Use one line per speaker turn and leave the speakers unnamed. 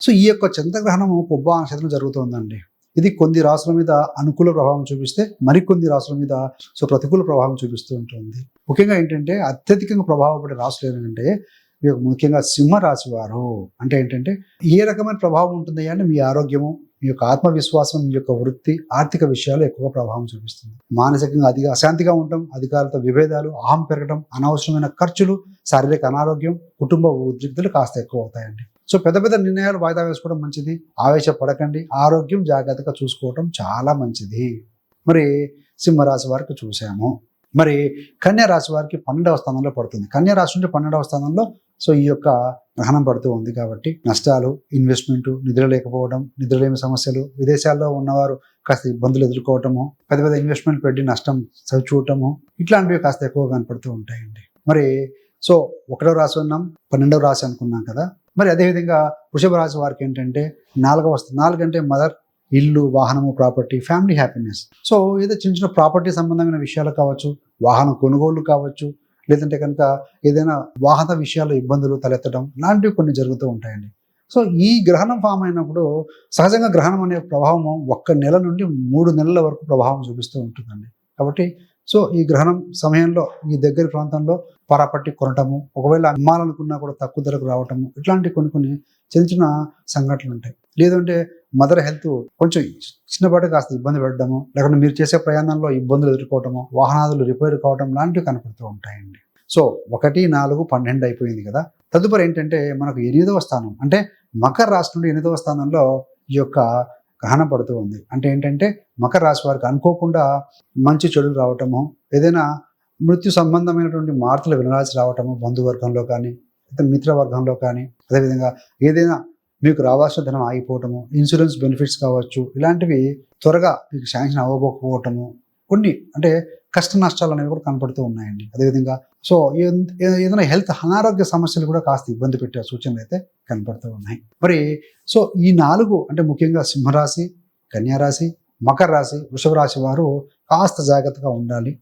So ఈ యొక్క చంద్రగ్రహణము పుబ్బ నక్షత్రం జరుగుతుందండి. ఇది కొన్ని రాసుల మీద అనుకూల ప్రభావం చూపిస్తే మరికొన్ని రాసుల మీద ప్రతికూల ప్రభావం చూపిస్తూ ఉంటుంది. ముఖ్యంగా ఏంటంటే అత్యధికంగా ప్రభావపడే రాసులు ఏంటంటే ముఖ్యంగా సింహ రాశి వారు. అంటే ఏంటంటే ఏ రకమైన ప్రభావం ఉంటుంది అంటే మీ ఆరోగ్యము, మీ యొక్క ఆత్మవిశ్వాసం, మీ యొక్క వృత్తి, ఆర్థిక విషయాలు ఎక్కువగా ప్రభావం చూపిస్తుంది. మానసికంగా అశాంతిగా ఉండటం, అధికారులతో విభేదాలు, అహం పెరగడం, అనవసరమైన ఖర్చులు, శారీరక అనారోగ్యం, కుటుంబ ఉద్రిక్తులు కాస్త ఎక్కువ అవుతాయండి. పెద్ద పెద్ద నిర్ణయాలు వాయిదా వేసుకోవడం మంచిది. ఆవేశపడకండి. ఆరోగ్యం జాగ్రత్తగా చూసుకోవడం చాలా మంచిది. మరి సింహరాశి వారికి చూసాము. మరి కన్యా రాశి వారికి 12వ స్థానంలో పడుతుంది. కన్యా రాశి నుండి 12వ స్థానంలో ఈ యొక్క గ్రహణం పడుతూ ఉంది కాబట్టి నష్టాలు, ఇన్వెస్ట్మెంట్, నిద్ర లేకపోవడం, నిద్రలేమి సమస్యలు, విదేశాల్లో ఉన్నవారు కాస్త ఇబ్బందులు ఎదుర్కోవటము, పెద్ద పెద్ద ఇన్వెస్ట్మెంట్ పెట్టి నష్టం చవిచూడటము, ఇట్లాంటివి కాస్త ఎక్కువగా కనపడుతూ ఉంటాయండి. మరి 1వ రాశి ఉన్నాం, 12వ రాశి అనుకున్నాం కదా. మరి అదేవిధంగా వృషభ రాశి వారికి ఏంటంటే 4 అంటే మదర్, ఇల్లు, వాహనము, ప్రాపర్టీ, ఫ్యామిలీ హ్యాపీనెస్. ఏదో చిన్న చిన్న ప్రాపర్టీ సంబంధమైన విషయాలు కావచ్చు, వాహనం కొనుగోలు కావచ్చు, లేదంటే కనుక ఏదైనా వాహన విషయాల్లో ఇబ్బందులు తలెత్తడం లాంటివి కొన్ని జరుగుతూ ఉంటాయండి. ఈ గ్రహణం ఫామ్ అయినప్పుడు సహజంగా గ్రహణం అనే ప్రభావము 1 నెల నుండి 3 నెలల వరకు ప్రభావం చూపిస్తూ ఉంటుందండి. కాబట్టి ఈ గ్రహణం సమయంలో ఈ దగ్గర ప్రాంతంలో ప్రాపర్టీ కొనటము, ఒకవేళ అమ్మాలనుకున్నా కూడా తక్కువ ధరకు రావటము, ఇట్లాంటి కొన్ని చిన్న చిన్న సంఘటనలు ఉంటాయి. లేదంటే మదర్ హెల్త్ కొంచెం చిన్నపాటి కాస్త ఇబ్బంది పెట్టడము, లేకుంటే మీరు చేసే ప్రయాణంలో ఇబ్బందులు ఎదుర్కోవటము, వాహనాలు రిపేర్ కావడం లాంటివి కనపడుతూ ఉంటాయండి. 1, 4, 12 అయిపోయింది కదా. తదుపరి ఏంటంటే మనకు 8వ స్థానం, అంటే మకర రాశి నుండి 8వ స్థానంలో ఈ యొక్క గ్రహణం పడుతూ ఉంది. అంటే ఏంటంటే మకర రాశి వారికి అనుకోకుండా మంచి చెడులు రావటము, ఏదైనా మృత్యు సంబంధమైనటువంటి మార్పులు వినాల్సి రావటము, బంధువర్గంలో కానీ మిత్రవర్గంలో కానీ, అదేవిధంగా ఏదైనా మీకు రావాల్సిన ధనం ఆగిపోవటము, ఇన్సూరెన్స్ బెనిఫిట్స్ కావచ్చు, ఇలాంటివి త్వరగా మీకు శాంక్షన్ అవ్వకపోవటము, కొన్ని అంటే కష్ట నష్టాలు అనేవి కూడా కనపడుతూ ఉన్నాయండి. అదేవిధంగా ఏదైనా హెల్త్ అనారోగ్య సమస్యలు కూడా కాస్త ఇబ్బంది పెట్టే సూచనలు అయితే కనపడుతూ ఉన్నాయి. మరి ఈ 4 అంటే ముఖ్యంగా సింహరాశి, కన్యారాశి, మకర రాశి, వృషభ రాశి వారు కాస్త జాగ్రత్తగా ఉండాలి.